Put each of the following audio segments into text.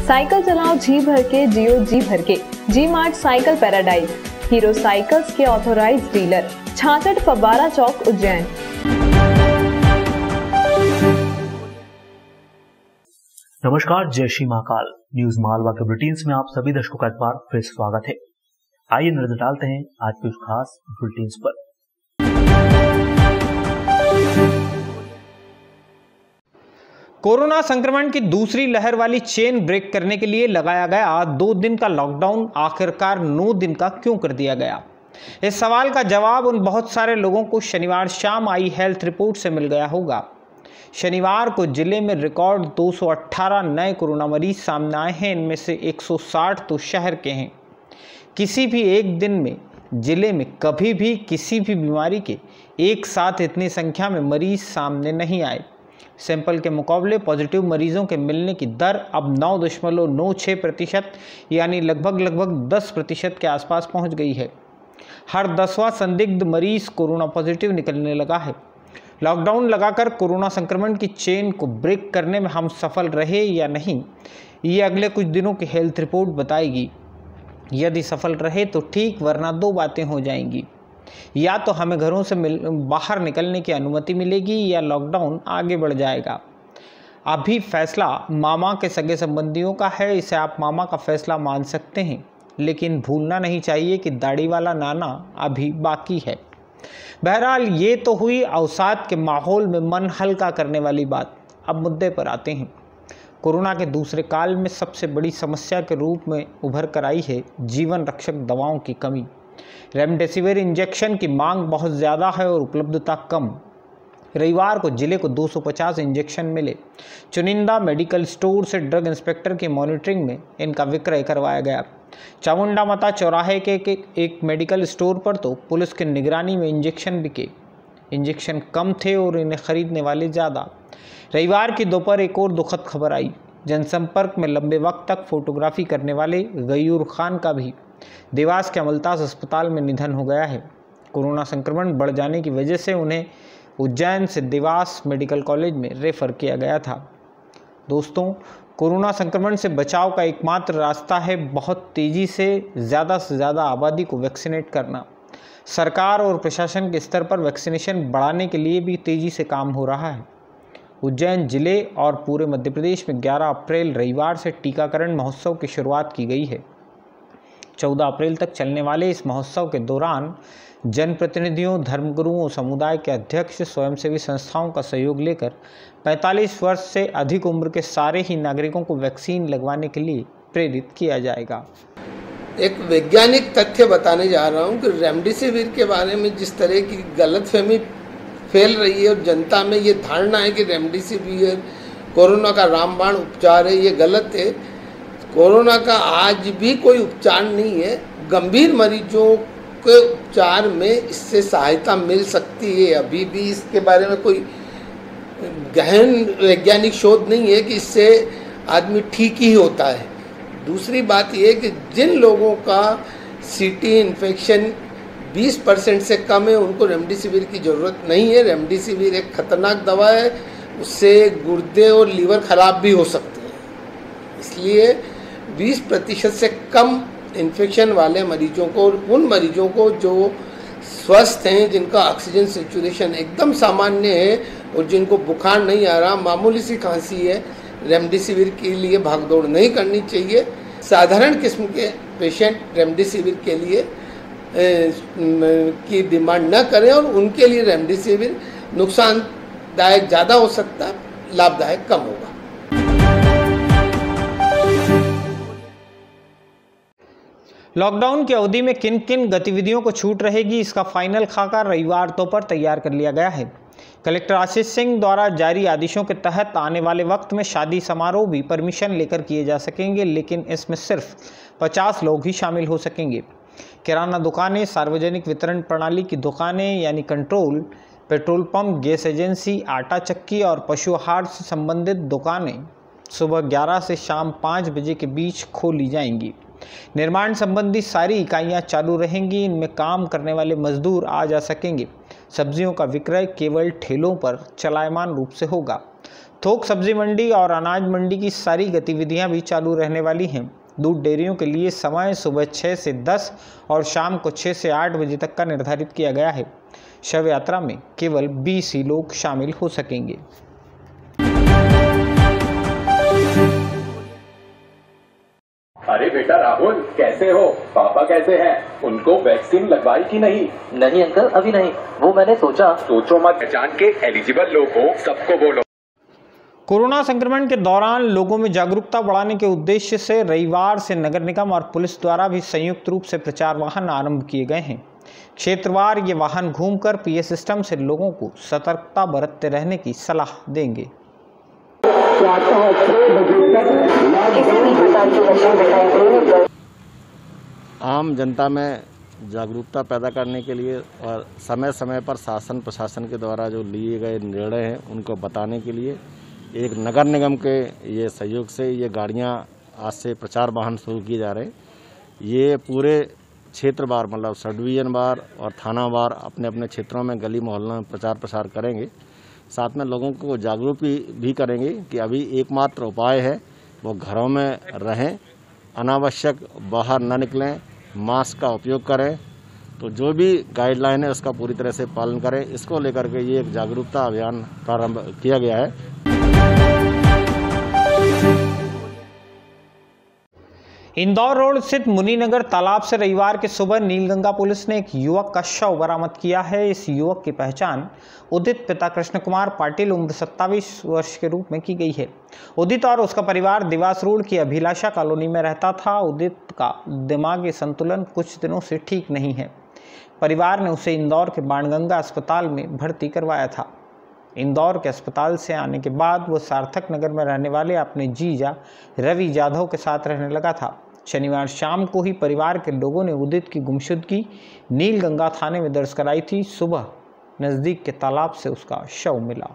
Cycle चलाओ जी भर के, जियो जी भर के। G mart cycle paradise, Hero cycles के ऑथोराइज्ड डीलर, 66 फब्बारा चौक, उज्जैन। नमस्कार, जय श्री महाकाल। न्यूज मालवा के बुलेटिन्स में आप सभी दर्शकों का एक बार फिर स्वागत है। आइए नजर डालते हैं आज के उस खास बुलेटिन्स पर। कोरोना संक्रमण की दूसरी लहर वाली चेन ब्रेक करने के लिए लगाया गया 2 दिन का लॉकडाउन आखिरकार 9 दिन का क्यों कर दिया गया? इस सवाल का जवाब उन बहुत सारे लोगों को शनिवार शाम आई हेल्थ रिपोर्ट से मिल गया होगा। शनिवार को जिले में रिकॉर्ड 218 नए कोरोना मरीज सामने आए हैं। इनमें से 160 तो शहर के हैं। किसी भी एक दिन में जिले में कभी भी किसी भी बीमारी के एक साथ इतनी संख्या में मरीज सामने नहीं आए। सैंपल के मुकाबले पॉजिटिव मरीजों के मिलने की दर अब 9.96% यानी लगभग 10% के आसपास पहुंच गई है। हर 10वां संदिग्ध मरीज कोरोना पॉजिटिव निकलने लगा है। लॉकडाउन लगाकर कोरोना संक्रमण की चेन को ब्रेक करने में हम सफल रहे या नहीं, ये अगले कुछ दिनों की हेल्थ रिपोर्ट बताएगी। यदि सफल रहे तो ठीक, वरना 2 बातें हो जाएंगी। या तो हमें घरों से बाहर निकलने की अनुमति मिलेगी या लॉकडाउन आगे बढ़ जाएगा। अभी फैसला मामा के सगे संबंधियों का है, इसे आप मामा का फैसला मान सकते हैं, लेकिन भूलना नहीं चाहिए कि दाढ़ी वाला नाना अभी बाकी है। बहरहाल ये तो हुई अवसाद के माहौल में मन हल्का करने वाली बात। अब मुद्दे पर आते हैं। कोरोना के दूसरे काल में सबसे बड़ी समस्या के रूप में उभर कर आई है जीवन रक्षक दवाओं की कमी। रेमडेसिविर इंजेक्शन की मांग बहुत ज़्यादा है और उपलब्धता कम। रविवार को जिले को 250 इंजेक्शन मिले। चुनिंदा मेडिकल स्टोर से ड्रग इंस्पेक्टर की मॉनिटरिंग में इनका विक्रय करवाया गया। चामुंडा माता चौराहे के एक मेडिकल स्टोर पर तो पुलिस की निगरानी में इंजेक्शन बिके। इंजेक्शन कम थे और इन्हें खरीदने वाले ज़्यादा। रविवार की दोपहर एक और दुखद खबर आई। जनसंपर्क में लंबे वक्त तक फोटोग्राफी करने वाले गयूर खान का भी देवास के अमलताज अस्पताल में निधन हो गया है। कोरोना संक्रमण बढ़ जाने की वजह से उन्हें उज्जैन से देवास मेडिकल कॉलेज में रेफर किया गया था। दोस्तों, कोरोना संक्रमण से बचाव का एकमात्र रास्ता है बहुत तेज़ी से ज़्यादा आबादी को वैक्सीनेट करना। सरकार और प्रशासन के स्तर पर वैक्सीनेशन बढ़ाने के लिए भी तेज़ी से काम हो रहा है। उज्जैन जिले और पूरे मध्य प्रदेश में 11 अप्रैल रविवार से टीकाकरण महोत्सव की शुरुआत की गई है। 14 अप्रैल तक चलने वाले इस महोत्सव के दौरान जनप्रतिनिधियों, धर्मगुरुओं, समुदाय के अध्यक्ष, स्वयंसेवी संस्थाओं का सहयोग लेकर 45 वर्ष से अधिक उम्र के सारे ही नागरिकों को वैक्सीन लगवाने के लिए प्रेरित किया जाएगा। एक वैज्ञानिक तथ्य बताने जा रहा हूं कि रेमडेसिविर के बारे में जिस तरह की गलतफहमी फैल रही है और जनता में ये धारणा है कि रेमडेसिविर कोरोना का रामबाण उपचार है, ये गलत है। कोरोना का आज भी कोई उपचार नहीं है। गंभीर मरीजों के उपचार में इससे सहायता मिल सकती है। अभी भी इसके बारे में कोई गहन वैज्ञानिक शोध नहीं है कि इससे आदमी ठीक ही होता है। दूसरी बात यह है कि जिन लोगों का सीटी इन्फेक्शन 20% से कम है, उनको रेमडेसिविर की ज़रूरत नहीं है। रेमडेसिविर एक खतरनाक दवा है, उससे गुर्दे और लीवर खराब भी हो सकते हैं। इसलिए 20% से कम इन्फेक्शन वाले मरीजों को, उन मरीजों को जो स्वस्थ हैं, जिनका ऑक्सीजन सेचुरेशन एकदम सामान्य है और जिनको बुखार नहीं आ रहा, मामूली सी खांसी है, रेमडेसिविर के लिए भागदौड़ नहीं करनी चाहिए। साधारण किस्म के पेशेंट रेमडेसिविर के लिए की डिमांड न करें और उनके लिए रेमडेसिविर नुकसानदायक ज़्यादा हो सकता है, लाभदायक कम होगा। लॉकडाउन की अवधि में किन किन गतिविधियों को छूट रहेगी, इसका फाइनल खाका रविवार दोपहर तैयार कर लिया गया है। कलेक्टर आशीष सिंह द्वारा जारी आदेशों के तहत आने वाले वक्त में शादी समारोह भी परमिशन लेकर किए जा सकेंगे, लेकिन इसमें सिर्फ 50 लोग ही शामिल हो सकेंगे। किराना दुकानें, सार्वजनिक वितरण प्रणाली की दुकानें यानी control, petrol pump, gas agency, आटा चक्की और पशु आहार से संबंधित दुकानें सुबह 11 से शाम 5 बजे के बीच खोली जाएंगी। निर्माण संबंधी सारी इकाइयां चालू रहेंगी। इनमें काम करने वाले मजदूर आ जा सकेंगे। सब्जियों का विक्रय केवल ठेलों पर चलायमान रूप से होगा। थोक सब्जी मंडी और अनाज मंडी की सारी गतिविधियां भी चालू रहने वाली हैं। दूध डेयरियों के लिए समय सुबह 6 से 10 और शाम को 6 से 8 बजे तक का निर्धारित किया गया है। शव यात्रा में केवल 20 ही लोग शामिल हो सकेंगे। अरे बेटा राहुल, कैसे हो? पापा कैसे हैं? उनको वैक्सीन लगवाई कि नहीं? नहीं अंकल, अभी नहीं। वो मैंने सोचो मत, पहचान के एलिजिबल लोग हो सबको बोलो। कोरोना संक्रमण के दौरान लोगों में जागरूकता बढ़ाने के उद्देश्य से रविवार से नगर निगम और पुलिस द्वारा भी संयुक्त रूप से प्रचार वाहन आरंभ किए गए हैं। क्षेत्रवार ये वाहन घूमकर पीए सिस्टम से लोगों को सतर्कता बरतते रहने की सलाह देंगे। आम जनता में जागरूकता पैदा करने के लिए और समय समय पर शासन प्रशासन के द्वारा जो लिए गए निर्णय हैं उनको बताने के लिए एक नगर निगम के ये सहयोग से ये गाड़ियां आज से प्रचार वाहन शुरू किए जा रहे हैं। ये पूरे क्षेत्र बार मतलब सब डिवीजन बार और थाना बार अपने अपने क्षेत्रों में गली मोहल्लों में प्रचार प्रसार करेंगे। साथ में लोगों को जागरूक भी करेंगे कि अभी एकमात्र उपाय है वो घरों में रहें, अनावश्यक बाहर न निकलें, मास्क का उपयोग करें। तो जो भी गाइडलाइन है उसका पूरी तरह से पालन करें। इसको लेकर के ये एक जागरूकता अभियान प्रारंभ किया गया है। इंदौर रोड स्थित मुनीनगर तालाब से रविवार की सुबह नीलगंगा पुलिस ने एक युवक का शव बरामद किया है। इस युवक की पहचान उदित पिता कृष्ण कुमार पाटिल उम्र 27 वर्ष के रूप में की गई है। उदित और उसका परिवार दिवास रोड की अभिलाषा कॉलोनी में रहता था। उदित का दिमागी संतुलन कुछ दिनों से ठीक नहीं है। परिवार ने उसे इंदौर के बाणगंगा अस्पताल में भर्ती करवाया था। इंदौर के अस्पताल से आने के बाद वो सार्थक नगर में रहने वाले अपने जीजा रवि जाधव के साथ रहने लगा था। शनिवार शाम को ही परिवार के लोगों ने उदित की गुमशुदगी नीलगंगा थाने में दर्ज कराई थी। सुबह नजदीक के तालाब से उसका शव मिला।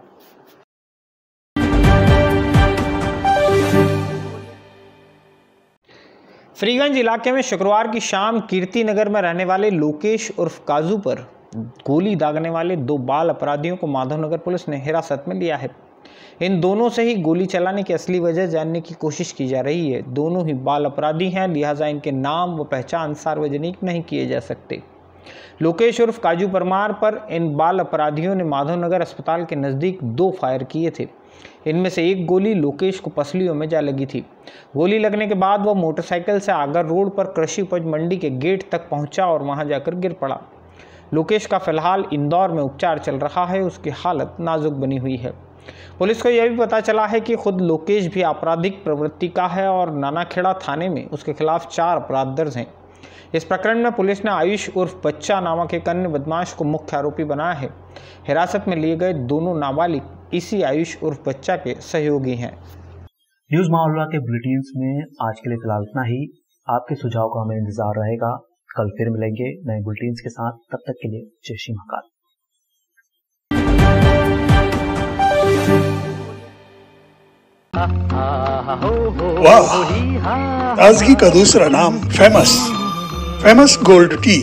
फरीगंज इलाके में शुक्रवार की शाम कीर्ति नगर में रहने वाले लोकेश उर्फ काजू पर गोली दागने वाले 2 बाल अपराधियों को माधवनगर पुलिस ने हिरासत में लिया है। इन दोनों से ही गोली चलाने की असली वजह जानने की कोशिश की जा रही है। दोनों ही बाल अपराधी हैं, लिहाजा इनके नाम व पहचान सार्वजनिक नहीं किए जा सकते। लोकेश उर्फ काजू परमार पर इन बाल अपराधियों ने माधवनगर अस्पताल के नज़दीक 2 फायर किए थे। इनमें से एक गोली लोकेश को पसलियों में जा लगी थी। गोली लगने के बाद वह मोटरसाइकिल से आगर रोड पर कृषि उपज मंडी के गेट तक पहुंचा और वहां जाकर गिर पड़ा। लोकेश का फिलहाल इंदौर में उपचार चल रहा है। उसकी हालत नाजुक बनी हुई है। पुलिस को यह भी पता चला है कि खुद लोकेश भी आपराधिक प्रवृत्ति का है और नानाखेड़ा थाने में उसके खिलाफ 4 अपराध दर्ज हैं। इस प्रकरण में पुलिस ने आयुष उर्फ बच्चा नामक एक अन्य बदमाश को मुख्य आरोपी बनाया है। हिरासत में लिए गए दोनों नाबालिग इसी आयुष उर्फ बच्चा के सहयोगी हैं। न्यूज मालवा के बुलेटिन्स में आज के लिए फिलहाल इतना ही। आपके सुझाव का हमें इंतजार रहेगा। कल फिर मिलेंगे नए बुलेटिन्स के साथ। तब तक के लिए जय श्री महाकाल। वाह, ताजगी का दूसरा नाम फेमस गोल्ड टी।